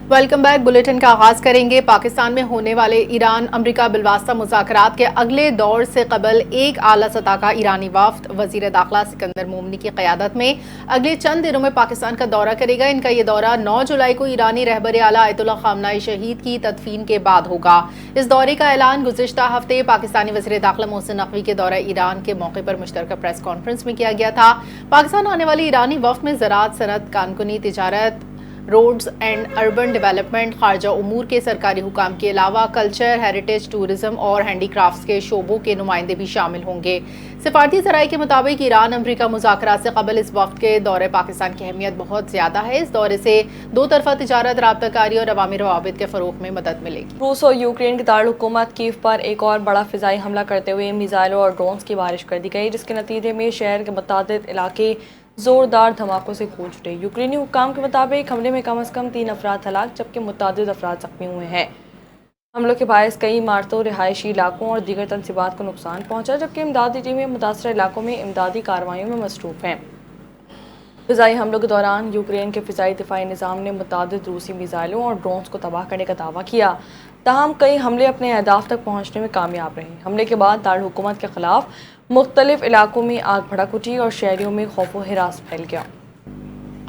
Welcome back. Bulletin का आगाज करेंगे। पाकिस्तान में होने वाले ईरान अमरीका बिलवास्ता मुज़ाकरात के अगले दौर से कबल एक आला सतह का ईरानी वफ्द वज़ीर दाखिला सिकंदर मोमनी की क़यादत में अगले चंद दिनों में पाकिस्तान का दौरा करेगा। इनका ये दौरा 9 जुलाई को ईरानी रहबर आला आयतुल्लाह ख़ामनाई शहीद की तदफीन के बाद होगा। इस दौरे का ऐलान गुज़िश्ता हफ्ते पाकिस्तानी वज़ीर दाखिला मोहसिन नकवी के दौरा ईरान के मौके पर मुश्तरका प्रेस कॉन्फ्रेंस में किया गया था। पाकिस्तान आने वाली ईरानी वफ्द में ज़राअत, सनत, कानकुनी, तिजारत, रोड्स एंड अर्बन डेवलपमेंट, खारजा उमूर के सरकारी हुकाम के अलावा कल्चर, हेरिटेज, टूरिज्म और हैंडीक्राफ्ट्स के शोबों के नुमाइंदे भी शामिल होंगे। सिफारती ज़राए के मुताबिक ईरान अमरीका मुज़ाकरात से कबल इस वक्त के दौरे पाकिस्तान की अहमियत बहुत ज़्यादा है। इस दौरे से दो तरफा तिजारत, राबताकारी और अवामी रवाबित के फ़रोग़ में मदद मिलेगी। रूस और यूक्रेन के दारुल-हुकूमत कीव पर एक और बड़ा फ़िज़ाई हमला करते हुए मिसाइलों और ड्रोन्स की बारिश कर दी गई, जिसके नतीजे में शहर के मुतादिद इलाके ज़ोरदार धमाकों से गूंज उठे। यूक्रेनी हुक्काम के मुताबिक हमले में कम अज़ कम 3 अफराद हलाक जबकि मुतादिद अफराद ज़ख्मी हुए हैं। हमलों के बायस कई इमारतों, रिहायशी इलाकों और दीगर तनसीबात को नुकसान पहुंचा, जबकि इमदादी टीमें मुतासर इलाकों में इमदादी कार्रवाइयों में मसरूफ़ हैं। फ़िज़ाई हमलों के दौरान यूक्रेन के फ़िज़ाई दिफ़ाई निज़ाम ने मुतादिद रूसी मिसाइलों और ड्रोन्स को तबाह करने का दावा किया, ताहम कई हमले अपने अहदाफ तक पहुँचने में कामयाब रहे। हमले के बाद दारुल हुकूमत के ख़िलाफ़ मुख्तलिफ इलाकों में आग भड़क उठी और शहरियों में खौफ व हिरास फैल गया।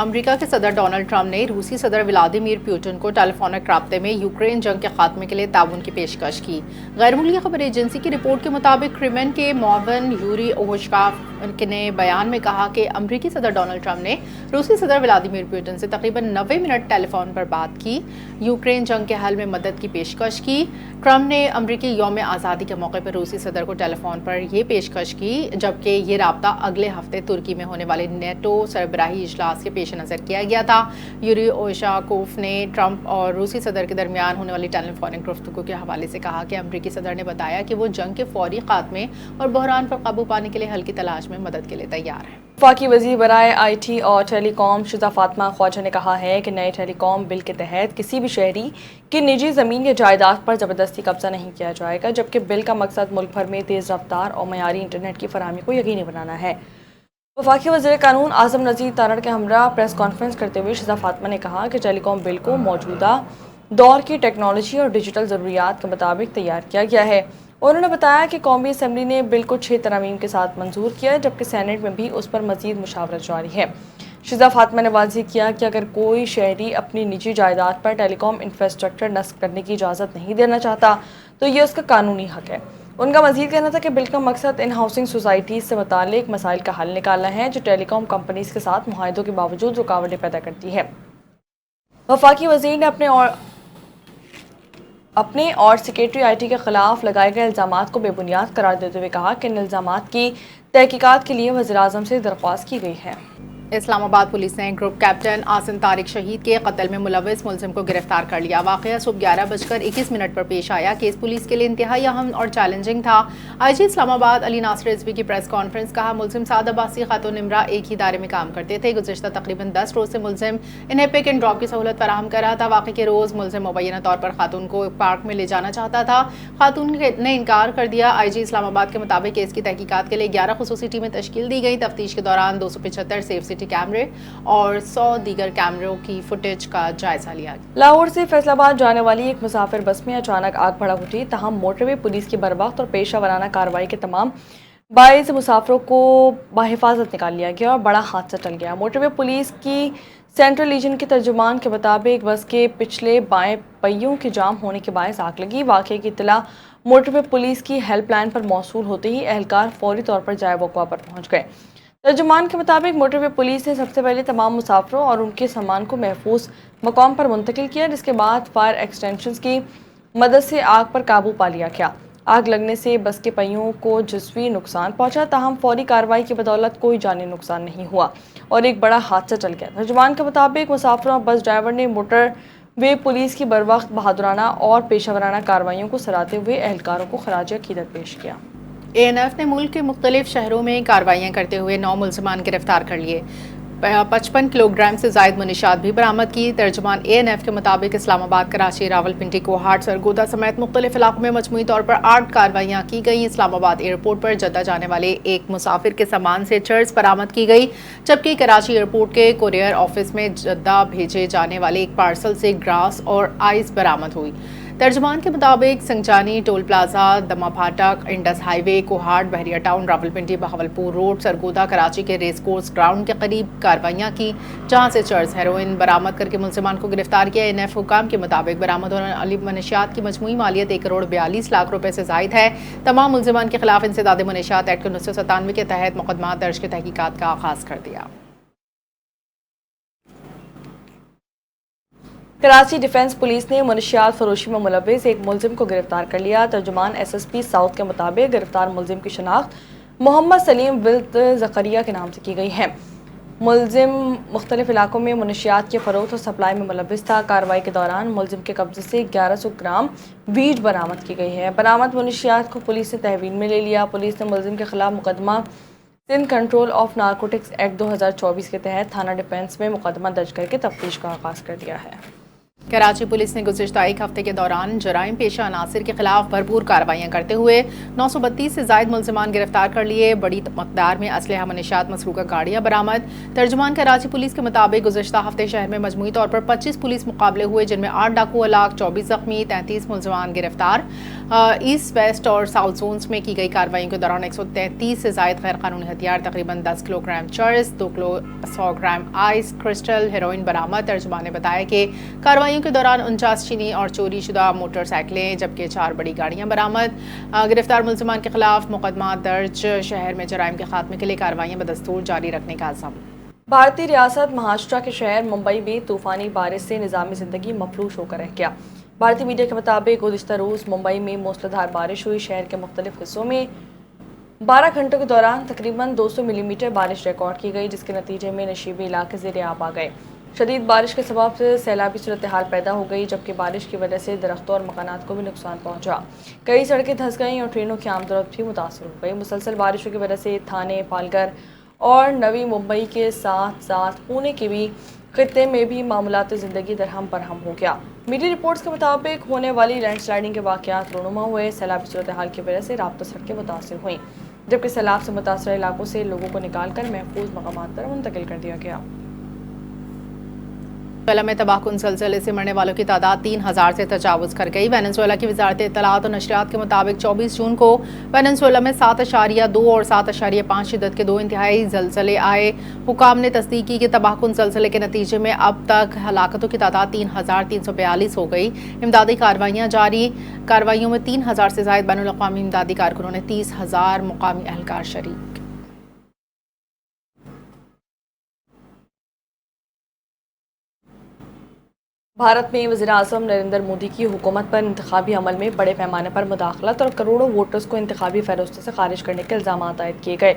अमरीका के सदर डोनाल्ड ट्रंप ने रूसी सदर व्लादिमीर पुतिन को टेलीफोनिक राब्ते में यूक्रेन जंग के खात्मे के लिए ताउन की पेशकश की। गैर मुल्की खबर एजेंसी की रिपोर्ट के मुताबिक क्रिमियन के मुआविन यूरी ओवशकाफ ने बयान में कहा कि अमरीकी सदर डोनाल्ड ट्रंप ने रूसी सदर व्लादिमीर पुतिन से तकरीबन 90 मिनट टेलीफोन पर बात की, यूक्रेन जंग के हल में मदद की पेशकश की। ट्रंप ने अमरीकी यौम आज़ादी के मौके पर रूसी सदर को टेलीफोन पर यह पेशकश की, जबकि ये राब्ता अगले हफ्ते तुर्की में होने वाले नेटो सरबराही इजलास के पेश नज़र किया गया था। यूरी ओशाकोफ ने ट्रंप और रूसी सदर के दरमियान होने वाली टेलीफोनिक गुफ्तगू के हवाले से कहा कि अमरीकी सदर ने बताया कि वो जंग के फौरी खात्मे और बहरान पर काबू पाने के लिए हल की तलाश में मदद के लिए तैयार है। वफाकी वज़ीर बराए IT और टेलीकॉम शिज़ा फातिमा ख्वाजा ने कहा है कि नए टेलीकॉम बिल के तहत किसी भी शहरी की निजी ज़मीन या जायदाद पर ज़बरदस्ती कब्जा नहीं किया जाएगा, जबकि बिल का मकसद मुल्क भर में तेज़ रफ्तार और मयारी इंटरनेट की फराहमी को यकीनी बनाना है। वफाकी वज़ीर कानून आज़म नज़ीर तारड़ के हमरा प्रेस कॉन्फ्रेंस करते हुए शिज़ा फातिमा ने कहा कि टेलीकॉम बिल को मौजूदा दौर की टेक्नोलॉजी और डिजिटल ज़रूरियात के मुताबिक तैयार किया गया है। उन्होंने बताया कि कौमी असम्बली ने बिल को 6 तरमीम के साथ मंजूर किया, जबकि सेनेट में भी उस पर मज़ीद मुशावरत जारी है। शिज़ा फातिमा ने वाज़ेह किया कि अगर कोई शहरी अपनी निजी जायदाद पर टेलीकॉम इंफ्रास्ट्रक्चर नस्ब करने की इजाज़त नहीं देना चाहता तो ये उसका कानूनी हक है। उनका मज़ीद कहना था कि बिल का मकसद इन हाउसिंग सोसाइटीज़ से मुताल्लिक मसाइल का हल निकालना है जो टेलीकॉम कंपनीज़ के साथ मुआहदों के बावजूद रुकावटें पैदा करती है। वफाकी वज़ीर ने अपने और सेक्रेटरी IT के खिलाफ लगाए गए इल्ज़ामात को बेबुनियाद करार देते हुए कहा कि इन इल्ज़ामात की तहकीकात के लिए वज़ीर आज़म से दरख्वास्त की गई है। इस्लामाबाद पुलिस ने ग्रुप कैप्टन आसिम तारिक शहीद के कत्ल में मुलव्विस मुलजिम को गिरफ्तार कर लिया। वाक़या सुबह 11:21 पर पेश आया। केस पुलिस के लिए इंतहाई अहम और चैलेंजिंग था। IG इस्लामाबाद अली नासिर रिजवी की प्रेस कॉन्फ्रेंस कहा, मुलजिम साद अब्बासी खातून इमरा एक ही इदारे में काम करते थे। गुज़िश्ता तकरीबन 10 रोज़ से मुलजिम इन्हें पिक एंड ड्रॉप की सहूलत फराहम कर रहा था। वाक़े के रोज़ मुलजिम मुबैना तौर पर खातून को पार्क में ले जाना चाहता था। खातून ने इनकार कर दिया। IG इस्लामाबाद के मुताबिक केस की तहकीकात के लिए 11 खुसूसी टीमें तश्कील दी गई। तफ्तीश के दौरान 275 सेफ सिटी कैमरे और 100 दीगर कैमरों की फुटेज का जायजा लिया गया। लाहौर से फैसलाबाद जाने वाली एक मुसाफिर बस में अचानक आग भड़क उठी, तहम मोटरवे पुलिस की बरवक्त और पेशा वराना कार्रवाई के तमाम 22 मुसाफिरों को बाहिफाजत निकाल लिया गया और बड़ा हादसा टल गया। मोटरवे पुलिस की सेंट्रल रीजन के तर्जुमान के मुताबिक बस के पिछले बाएं पहियों के जाम होने के बायस आग लगी। वाक़े की इत्तला मोटरवे पुलिस की हेल्पलाइन पर मौसूल होते ही एहलकार फौरी तौर पर जाए वक़्वा पर पहुँच गए। तर्जुमान के मुताबिक मोटरवे पुलिस ने सबसे पहले तमाम मुसाफिरों और उनके सामान को महफूज मकाम पर मुंतकिल किया, जिसके बाद फायर एक्सटेंशंस की मदद से आग पर काबू पा लिया गया। आग लगने से बस के पहियों को जिस्वी नुकसान पहुंचा, ताहम फौरी कार्रवाई की बदौलत कोई जानी नुकसान नहीं हुआ और एक बड़ा हादसा टल गया। तर्जुमान के मुताबिक मुसाफिरों और बस ड्राइवर ने मोटरवे पुलिस की बरवक्त बहादुराना और पेशावराना कार्रवाइयों को सराहते हुए एहलकारों को खराज अकीदत पेश किया। ANF ने मुल्क के मुख्तलिफ शहरों में कार्रवाइयाँ करते हुए 9 मुल्ज़िमान गिरफ्तार कर लिए। 55 किलोग्राम से जायद मुनिशात भी बरामद की। तर्जुमान ANF के मुताबिक इस्लामाबाद, कराची, रावलपिंडी, कोहाट, सरगोदा समेत मुख्तलिफ इलाकों में मजमूई तौर पर 8 कार्रवाइयाँ की गई। इस्लामाबाद एयरपोर्ट पर जद्दा जाने वाले एक मुसाफिर के सामान से चर्स बरामद की गई, जबकि कराची एयरपोर्ट के कुरियर ऑफिस में जद्दा भेजे जाने वाले एक पार्सल से ग्रास और आइस बरामद हुई। तर्जुमान के मुताबिक संगजानी, टोल प्लाजा, दमा फाटक, इंडस हाईवे, कोहाट, बहरिया टाउन, रावलपिंडी, बहावलपुर रोड, सरगोदा, कराची के रेस कोर्स ग्राउंड के करीब कार्रवाइयाँ की, जहाँ से चर्स हेरोइन बरामद करके मुलजिमान को गिरफ्तार किया। ANF हुकाम के मुताबिक बरामद होने वाली मनशियात की मजमूई मालियत 1 करोड़ 42 लाख रुपए से जायद है। तमाम मुलजिमान के खिलाफ इंसदाद मनशियात एक्ट 1997 के तहत मुकदमा दर्ज के तहकीकात का आगाज कर दिया। कराची डिफेंस पुलिस ने मनशियात फरोशी में मुलव्विस एक मुलजिम को गिरफ्तार कर लिया। तर्जुमान SSP साउथ के मुताबिक गिरफ्तार मुलजिम की शनाख्त मोहम्मद सलीम विल्द ज़करिया के नाम से की गई है। मुलजिम मुख्तलिफ इलाकों में मनशियात के फ़रोख्त और सप्लाई में मुलव्विस था। कार्रवाई के दौरान मुलजिम के कब्जे से 1100 ग्राम वीट बरामद की गई है। बरामद मनशियात को पुलिस ने तहवील में ले लिया। पुलिस ने मुलजिम के खिलाफ मुकदमा Sindh control of narcotics act 2024 के तहत थाना डिफेंस में मुकदमा दर्ज करके तफ्तीश का आगाज़ कर दिया है। कराची पुलिस ने गुज़िश्ता एक हफ्ते के दौरान जराइम पेशा अनासिर के खिलाफ भरपूर कार्रवाइयाँ करते हुए 932 से जायद मुलजिमान गिरफ्तार कर लिए। बड़ी मकदार में असलहा, मनशियात, मसरूका गाड़ियाँ बरामद। तर्जुमान कराची पुलिस के मुताबिक गुज़िश्ता हफ्ते शहर में मजमूई तौर पर 25 पुलिस मुकाबले हुए, जिनमें 8 डाकू हलाक, 24 जख्मी, 33 मुलजिमान गिरफ्तार। ईस्ट, वेस्ट और साउथ जोन्स में की गई कार्रवाइयों के दौरान 133 से जायद गैर कानूनी हथियार, तकरीबन 10 kilogram cheers, 2 kilo 100 gram ice, crystal, heroin बरामद। तर्जुमान ने बताया कि कार्रवाइयों के दौरान 49 चीनी और चोरी शुदा मोटरसाइकिलें, जबकि 4 बड़ी गाड़ियां बरामद। गिरफ्तार मुलजिमान के खिलाफ मुकदमा दर्ज। शहर में जराइम के खात्मे के लिए कार्रवाइयां बदस्तूर जारी रखने का अज़म। भारतीय रियासत महाराष्ट्र के शहर मुंबई में तूफानी बारिश से निज़ाम ज़िंदगी मफलूश होकर रह गया। भारतीय मीडिया के मुताबिक गुज़िश्ता रोज़ मुंबई में मूसलाधार बारिश हुई। शहर के मुख्तलिफ हिस्सों में 12 घंटों के दौरान तकरीबन 200 मिलीमीटर बारिश रिकॉर्ड की गई, जिसके नतीजे में नशीबी इलाके ज़ेरे आब आ गए। शदीद बारिश के सबब से सैलाबी सूरत हाल पैदा हो गई, जबकि बारिश की वजह से दरख्तों और मकानात को भी नुकसान पहुंचा। कई सड़कें धंस गईं और ट्रेनों की आमदोरफ्त भी मुतासर हो गई। मुसलसल बारिशों की वजह से थाने, पालघर और नवी मुंबई के साथ साथ पुणे के भी खित्ते में भी मामूलात ज़िंदगी दरहम बरहम हो गया। मीडिया रिपोर्ट्स के मुताबिक होने वाली लैंडस्लाइडिंग के वाक़यात रोनुमा हुए। सैलाबी सूरत हाल की वजह से राब्ता सड़कें मुतासर हुईं, जबकि सैलाब से मुतासर इलाकों से लोगों को निकाल कर महफूज मकामात पर मुंतकिल कर दिया गया। वेनेजुएला में तबाहकुन ज़लज़ले से मरने वालों की तादाद 3000 से तजावुज़ कर गई। वेनेजुएला की वज़ारत इत्तलाआत और नशरियात के मुताबिक 24 जून को वेनेजुएला में 7.2 और 7.5 शिद्दत के 2 इंतहाई ज़लज़ले आए। हुकाम ने तस्दीक की कि तबाहकुन ज़लज़ले के नतीजे में अब तक हलाकतों की तादाद 3342 हो गई। इमदादी कार्रवाइयाँ जारी। कार्रवाइयों में 3000 से ज़ायद बैनुल अक़वामी इमदादी कारकुनों ने 30,000 मुकामी एहलकार शरीक। भारत में वज़ीर-ए-आज़म नरेंद्र मोदी की हुकूमत पर इंतखाबी अमल में बड़े पैमाने पर मुदाखलत और करोड़ों वोटर्स को इंतखाबी फहरिस्तों से खारिज करने के इल्ज़ाम आयद किए गए।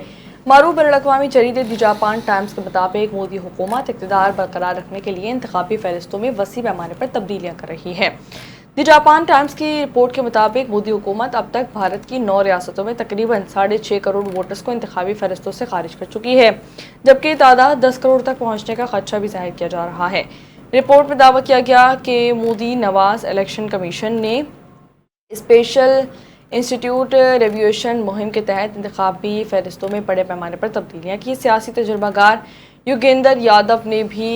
मारूफ बैनुल-अक़वामी जरीदे दी जापान टाइम्स के मुताबिक मोदी हुकूमत इक़्तिदार बरकरार रखने के लिए इंतखाबी फहरिस्तों में वसी पैमाने पर तब्दीलियाँ कर रही है। दी जापान टाइम्स की रिपोर्ट के मुताबिक मोदी हुकूमत अब तक भारत की 9 रियासतों में तकरीबन 6.5 करोड़ वोटर्स को इंतखाबी फहरिस्तों से खारिज कर चुकी है, जबकि तादाद 10 करोड़ तक पहुँचने का खदशा भी ज़ाहिर किया जा रहा है। रिपोर्ट में दावा किया गया कि मोदी नवाज इलेक्शन कमीशन ने स्पेशल इंस्टीट्यूट रेव्यूएशन मुहिम के तहत इंतखाबी फहरिस्तों में बड़े पैमाने पर तब्दीलियाँ की। सियासी तजुर्बाकार योगेंद्र यादव ने भी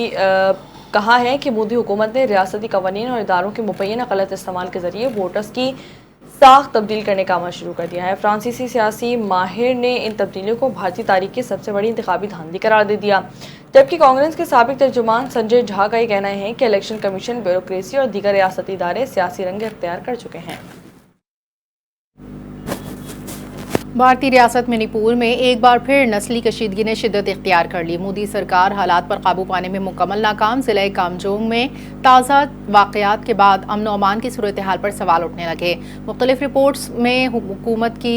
कहा है कि मोदी हुकूमत ने रियासती कवानीन और इदारों के मुबैना गलत इस्तेमाल के जरिए वोटर्स की साख तब्दील करने का अमल शुरू कर दिया है। फ्रांसीसी सियासी माहिर ने इन तब्दीलियों को भारतीय तारीख की सबसे बड़ी इंतखाबी धांधली करार दे दिया, जबकि कांग्रेस के साबिक तर्जुमान संजय झा का ये कहना है कि इलेक्शन कमीशन, ब्यूरोक्रेसी और दीगर रियासती इदारे सियासी रंग इख्तियार कर चुके हैं। भारतीय रियासत मणिपुर में एक बार फिर नस्ली कशीदगी ने शिद्दत इख्तियार कर ली। मोदी सरकार हालात पर काबू पाने में मुकम्मल नाकाम। जिला कामजोंग में ताज़ा वाक़यात के बाद अमन व अमान की सूरत हाल पर सवाल उठने लगे। मुख्तलिफ रिपोर्ट्स में हुकूमत की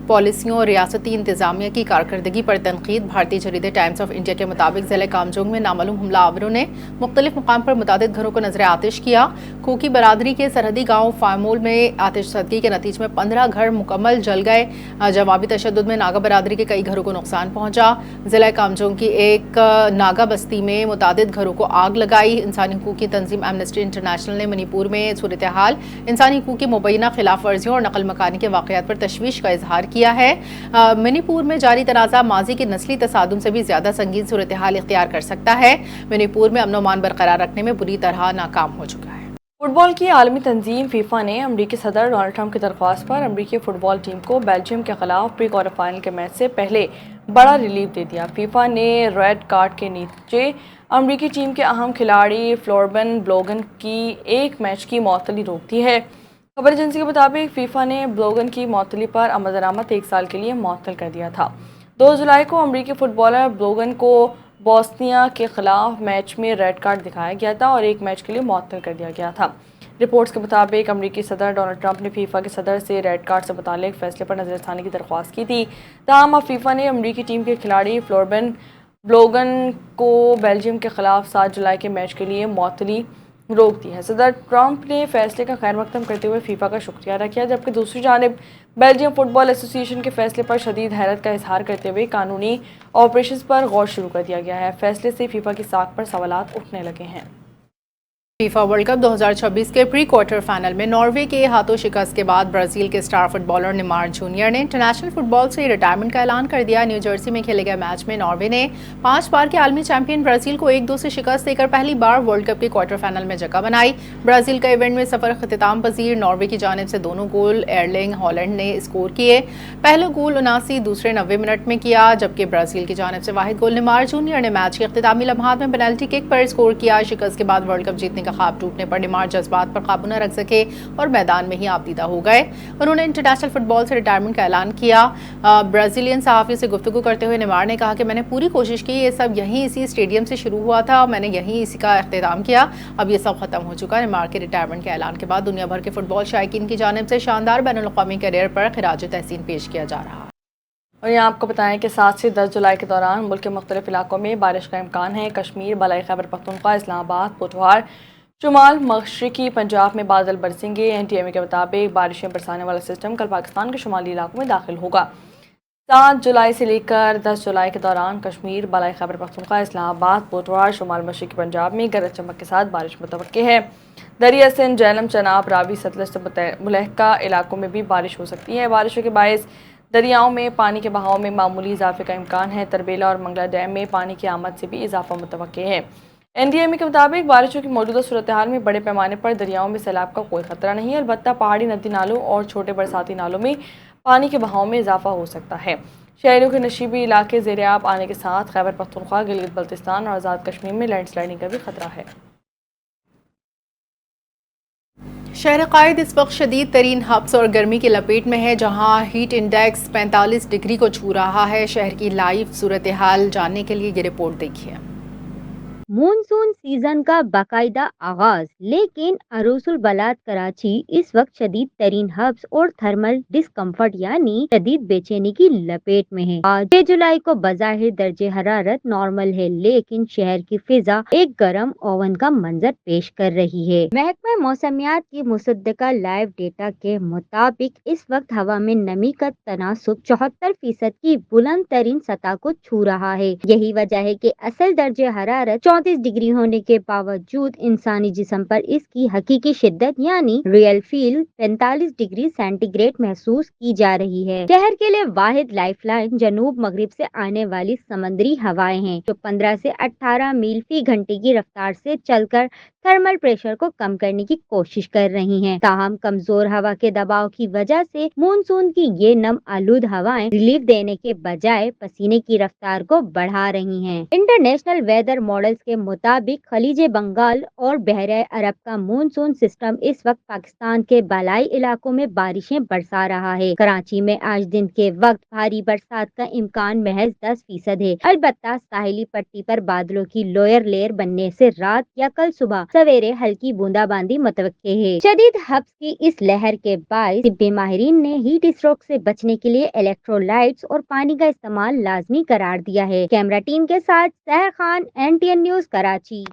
पॉलिसियों और रियासती इंतजामिया की कारकर्दगी पर तनकीद। भारतीय जरीदे टाइम्स ऑफ इंडिया के मुताबिक ज़िले कामजोंग में नामालूम हमलावरों ने मुख्तलिफ मुकाम पर मुतादिद घरों को नजर आतिश किया। कुकी बरादरी के सरहदी गांव फायमोल में आतिश सदगी के नतीजे में 15 घर मुकम्मल जल गए। जवाबी तशद्दुद में नागा बरादरी के कई घरों को नुकसान पहुंचा। ज़िला कामजोंग की एक नागा बस्ती में मुतादिद घरों को आग लगाई। इंसानी हकूक़ की तंजीम एमनेस्टी इंटरनेशनल ने मणिपुर में सूरत हाल, इंसानी हकूक़ की मुबैना खिलाफ वर्जियों और नकल मकानी के वाक़यात पर तशवीश का इजहार किया है। मणिपुर में जारी तनाज़ा माजी के नस्ली तसादुम से भी ज़्यादा संगीन सूरत हाल इख्तियार कर सकता है। मणिपुर में अमन व अमान बरकरार रखने में बुरी तरह नाकाम हो चुका है। फुटबॉल की आलमी तंजीम फीफा ने अमरीकी सदर डोनाल्ड ट्रंप की दरख्वास्त पर अमरीकी फ़ुटबॉल टीम को बेल्जियम के खिलाफ प्री क्वार्टर फाइनल के मैच से पहले बड़ा रिलीफ दे दिया। फीफा ने रेड कार्ड के नीचे अमरीकी टीम के अहम खिलाड़ी फ्लोरबन ब्लोगन की एक मैच की मअतली रोक दी है। खबर एजेंसी के मुताबिक फीफा ने ब्लोगन की मअतली पर अमल दरामद 1 साल के लिए मुअत्तल कर दिया था। 2 जुलाई को अमरीकी फुटबॉलर ब्लोगन को बोस्निया के खिलाफ मैच में रेड कार्ड दिखाया गया था और एक मैच के लिए मुअत्तल कर दिया गया था। रिपोर्ट्स के मुताबिक अमरीकी सदर डोनाल्ड ट्रंप ने फीफा के सदर से रेड कार्ड से मुतालिक फैसले पर नजरसानी की दरख्वास्त की थी। ताहम अब फीफा ने अमरीकी टीम के खिलाड़ी फ्लोरबन ब्लोगन को बेल्जियम के खिलाफ 7 जुलाई के मैच के लिए मुअत्तली रोक दी है। सदर ट्रंप ने फैसले का खैर मकदम करते हुए फीफा का शुक्रिया अदा किया, जबकि दूसरी जानिब बेल्जियम फुटबॉल एसोसिएशन के फैसले पर शदीद हैरत का इजहार करते हुए कानूनी ऑपरेशंस पर गौर शुरू कर दिया गया है। फैसले से फीफा की साख पर सवालात उठने लगे हैं। फीफा वर्ल्ड कप 2026 के प्री क्वार्टर फाइनल में नॉर्वे के हाथों शिकस्त के बाद ब्राजील के स्टार फुटबॉलर नेमार जूनियर ने इंटरनेशनल फुटबॉल से रिटायरमेंट का ऐलान कर दिया। न्यू जर्सी में खेले गए मैच में नॉर्वे ने 5 बार के आलमी चैंपियन ब्राजील को 1-2 से शिकस्त देकर पहली बार वर्ल्ड कप के क्वार्टर फाइनल में जगह बनाई। ब्राजील का इवेंट में सफर अख्तिताम पजीर नॉर्वे की जानिब से दोनों गोल एर्लिंग हॉलैंड ने स्कोर किए। पहला गोल 79, दूसरे 90 मिनट में किया, जबकि ब्राजील की जानिब से वाहिद गोल नेमार जूनियर ने मैच के अख्तितामी लम्हात में पेनल्टी किक पर स्कोर किया। शिकस्त के बाद वर्ल्ड कप जीतने का ख्वाब टूटने पर नेमार जज्बात पर काबू न रख सके और मैदान में ही आपदीदा हो गए। उन्होंने इंटरनेशनल फुटबॉल से रिटायरमेंट का ऐलान किया। ब्राजीलियन सहाफ़ियों से गुफ्तगू करते हुए नेमार ने कहा कि मैंने पूरी कोशिश की, ये सब यहीं इसी स्टेडियम से शुरू हुआ था, मैंने यहीं इसी का अख्तिताम किया, अब ये सब खत्म हो चुका है। नेमार के रिटायरमेंट के ऐलान के बाद दुनिया भर के फुटबॉल शायकीन की जानिब से शानदार बैनुल-अक़वामी करियर पर खिराज तहसीन पेश किया जा रहा है। और यहाँ आपको बताएं कि 7 से 10 जुलाई के दौरान मुल्क के मुख्तलिफ इलाकों में बारिश का इम्कान है। कश्मीर, बलाई खैबर पख्तूनख्वा, इस्लामाबाद, पोठवार, शुमाल मशरकी पंजाब में बादल बरसेंगे। एनटीएमए के मुताबिक बारिशें बरसाने वाला सिस्टम कल पाकिस्तान के शुमाली इलाकों में दाखिल होगा। 7 जुलाई से लेकर 10 जुलाई के दौरान कश्मीर, बलाई खैबर पख्तूनख्वा, इस्लामाबाद, पोठवार, शुमाल मशरकी पंजाब में गरज चमक के साथ बारिश मुतवक्के है। दरिया सिंध, झेलम, चनाब, रावी, सतलज से मुलहका इलाकों में भी बारिश हो सकती है। बारिशों के बायस दरियाओं में पानी के बहाव में मामूली इजाफे का इम्कान है। तरबेला और मंगला डैम में पानी की आमद से भी इजाफा मुतवक्के है। एनडीएमए के मुताबिक बारिशों की मौजूदा सूरत हाल में बड़े पैमाने पर दरियाओं में सैलाब का कोई खतरा नहीं है। अलबत्ता पहाड़ी नदी नालों और छोटे बरसाती नालों में पानी के बहाव में इजाफा हो सकता है। शहरों के नशीबी इलाके ज़ेर आब आने के साथ खैबर पख्तूनख्वा, गिलगित बल्तिस्तान और आज़ाद कश्मीर में लैंडस्लाइडिंग का भी खतरा है। शहर कायद इस वक्त शदीद तरीन हब्स और गर्मी की लपेट में है, जहां हीट इंडेक्स 45 डिग्री को छू रहा है। शहर की लाइव सूरत हाल जानने के लिए ये रिपोर्ट देखिए। मानसून सीजन का बाकायदा आगाज, लेकिन अरूसुल बलाद कराची इस वक्त शदीद तरीन हब्स और थर्मल डिस्कम्फर्ट यानी शदीद बेचैनी की लपेट में है। आज 6 जुलाई को बज़ाहिर दर्जे हरारत नॉर्मल है, लेकिन शहर की फिजा एक गर्म ओवन का मंजर पेश कर रही है। महकमा मौसमियात की मुसद्दका लाइव डेटा के मुताबिक इस वक्त हवा में नमी का तनासुब 74% की बुलंद तरीन सतह को छू रहा है। यही वजह है कि असल दर्जे हरारत 34 डिग्री होने के बावजूद इंसानी जिस्म पर इसकी हकीकी शिद्दत यानी रियल फील 45 डिग्री सेंटीग्रेड महसूस की जा रही है। शहर के लिए वाहिद लाइफलाइन जनूब मगरिब से आने वाली समंदरी हवाएं हैं, जो 15 से 18 मील फी घंटे की रफ्तार से चलकर थर्मल प्रेशर को कम करने की कोशिश कर रही हैं। ताहम कमजोर हवा के दबाव की वजह से मानसून की ये नम आलूद हवाएं रिलीफ देने के बजाय पसीने की रफ्तार को बढ़ा रही हैं। इंटरनेशनल वेदर मॉडल्स के मुताबिक खलीज बंगाल और बहरे अरब का मानसून सिस्टम इस वक्त पाकिस्तान के बलाई इलाकों में बारिशें बरसा रहा है। कराची में आज दिन के वक्त भारी बरसात का इम्कान महज 10% है। अलबत्ता साहिली पट्टी पर बादलों की लोअर लेयर बनने से रात या कल सुबह सवेरे हल्की बूंदाबांदी मुतवक्के है। शदीद हब्स की इस लहर के बायस तिब्बी माहिरीन ने हीट स्ट्रोक से बचने के लिए इलेक्ट्रोलाइट्स और पानी का इस्तेमाल लाजमी करार दिया है। कैमरा टीम के साथ सहर खान, NTN न्यूज, कराची।